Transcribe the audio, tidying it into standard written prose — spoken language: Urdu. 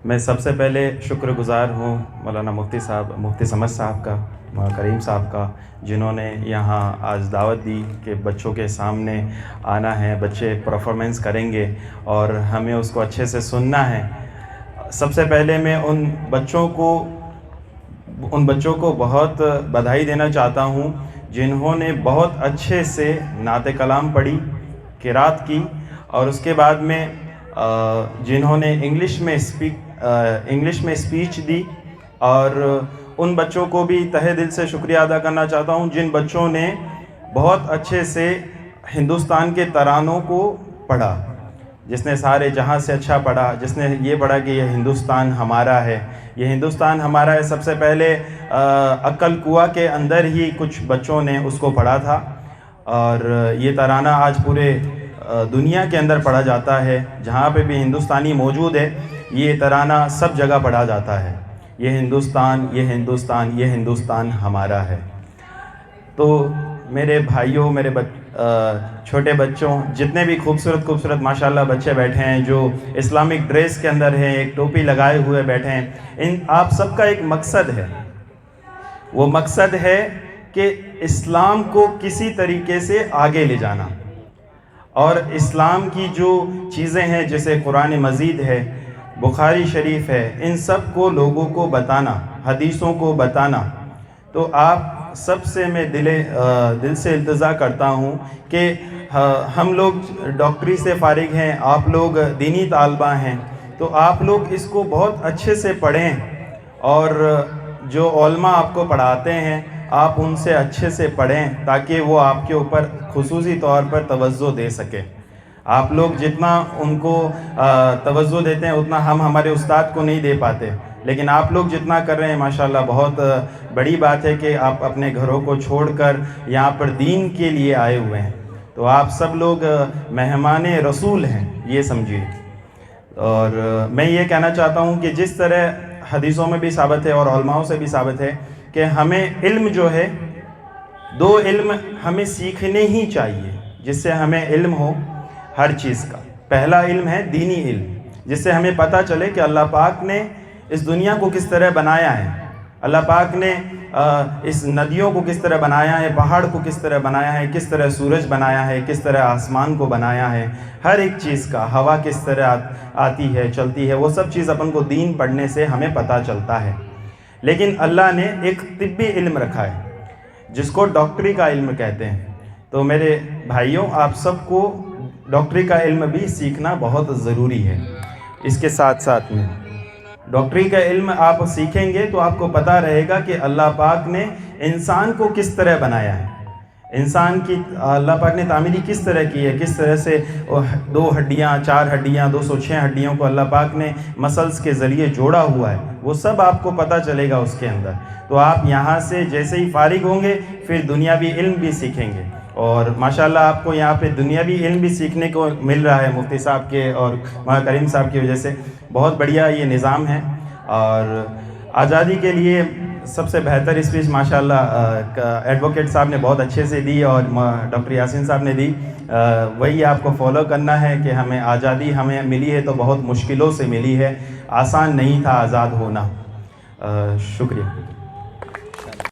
میں سب سے پہلے شکر گزار ہوں مولانا مفتی سمد صاحب کا، مولانا کریم صاحب کا، جنہوں نے یہاں آج دعوت دی کہ بچوں کے سامنے آنا ہے، بچے پرفارمنس کریں گے اور ہمیں اس کو اچھے سے سننا ہے۔ سب سے پہلے میں ان بچوں کو بہت بدھائی دینا چاہتا ہوں جنہوں نے بہت اچھے سے نعت کلام پڑھی، قرات کی، اور اس کے بعد میں جنہوں نے انگلش میں اسپیچ دی، اور ان بچوں کو بھی تہہ دل سے شکریہ ادا کرنا چاہتا ہوں جن بچوں نے بہت اچھے سے ہندوستان کے ترانوں کو پڑھا، جس نے سارے جہاں سے اچھا پڑھا، جس نے یہ پڑھا کہ یہ ہندوستان ہمارا ہے، یہ ہندوستان ہمارا ہے۔ سب سے پہلے عقل کنواں کے اندر ہی کچھ بچوں نے اس کو پڑھا تھا، اور یہ ترانہ آج پورے دنیا کے اندر پڑھا جاتا ہے، جہاں پہ بھی ہندوستانی موجود ہے یہ ترانہ سب جگہ پڑھا جاتا ہے، یہ ہندوستان، یہ ہندوستان، یہ ہندوستان ہمارا ہے۔ تو میرے بھائیوں، میرے چھوٹے بچوں، جتنے بھی خوبصورت ماشاءاللہ بچے بیٹھے ہیں جو اسلامک ڈریس کے اندر ہیں، ایک ٹوپی لگائے ہوئے بیٹھے ہیں، آپ سب کا ایک مقصد ہے، وہ مقصد ہے کہ اسلام کو کسی طریقے سے آگے لے جانا، اور اسلام کی جو چیزیں ہیں جیسے قرآن مجید ہے، بخاری شریف ہے، ان سب کو لوگوں کو بتانا، حدیثوں کو بتانا۔ تو آپ سب سے میں دل سے التجا کرتا ہوں کہ ہم لوگ ڈاکٹری سے فارغ ہیں، آپ لوگ دینی طالبہ ہیں، تو آپ لوگ اس کو بہت اچھے سے پڑھیں، اور جو علماء آپ کو پڑھاتے ہیں آپ ان سے اچھے سے پڑھیں تاکہ وہ آپ کے اوپر خصوصی طور پر توجہ دے سکیں۔ آپ لوگ جتنا ان کو توجہ دیتے ہیں اتنا ہم ہمارے استاد کو نہیں دے پاتے، لیکن آپ لوگ جتنا کر رہے ہیں ماشاءاللہ بہت بڑی بات ہے کہ آپ اپنے گھروں کو چھوڑ کر یہاں پر دین کے لیے آئے ہوئے ہیں، تو آپ سب لوگ مہمان رسول ہیں، یہ سمجھیے۔ اور میں یہ کہنا چاہتا ہوں کہ جس طرح حدیثوں میں بھی ثابت ہے اور علماؤں سے بھی ثابت ہے کہ ہمیں علم جو ہے، دو علم ہمیں سیکھنے ہی چاہیے جس سے ہمیں علم ہو ہر چیز کا۔ پہلا علم ہے دینی علم، جس سے ہمیں پتہ چلے کہ اللہ پاک نے اس دنیا کو کس طرح بنایا ہے، اللہ پاک نے اس ندیوں کو کس طرح بنایا ہے، پہاڑ کو کس طرح بنایا ہے، کس طرح سورج بنایا ہے، کس طرح آسمان کو بنایا ہے، ہر ایک چیز کا، ہوا کس طرح آتی ہے چلتی ہے، وہ سب چیز اپن کو دین پڑھنے سے ہمیں پتہ چلتا ہے۔ لیکن اللہ نے ایک طبی علم رکھا ہے جس کو ڈاکٹری کا علم کہتے ہیں۔ تو میرے بھائیوں، آپ سب کو ڈاکٹری کا علم بھی سیکھنا بہت ضروری ہے۔ اس کے ساتھ ساتھ میں ڈاکٹری کا علم آپ سیکھیں گے تو آپ کو پتہ رہے گا کہ اللہ پاک نے انسان کو کس طرح بنایا ہے، انسان کی اللہ پاک نے تعمیری کس طرح کی ہے، کس طرح سے 2 ہڈیاں، 4 ہڈیاں، 206 ہڈیوں کو اللہ پاک نے مسلز کے ذریعے جوڑا ہوا ہے، وہ سب آپ کو پتہ چلے گا اس کے اندر۔ تو آپ یہاں سے جیسے ہی فارغ ہوں گے پھر دنیاوی علم بھی سیکھیں گے، اور ماشاءاللہ آپ کو یہاں پہ دنیاوی علم بھی سیکھنے کو مل رہا ہے مفتی صاحب کے اور مولانا کریم صاحب کی وجہ سے۔ بہت بڑھیا یہ نظام ہے، اور آزادی کے لیے سب سے بہتر اسپیچ ماشاءاللہ ایڈوکیٹ صاحب نے بہت اچھے سے دی، اور ڈاکٹر یاسین صاحب نے دی۔ وہی آپ کو فالو کرنا ہے کہ ہمیں آزادی ہمیں ملی ہے تو بہت مشکلوں سے ملی ہے، آسان نہیں تھا آزاد ہونا۔ شکریہ۔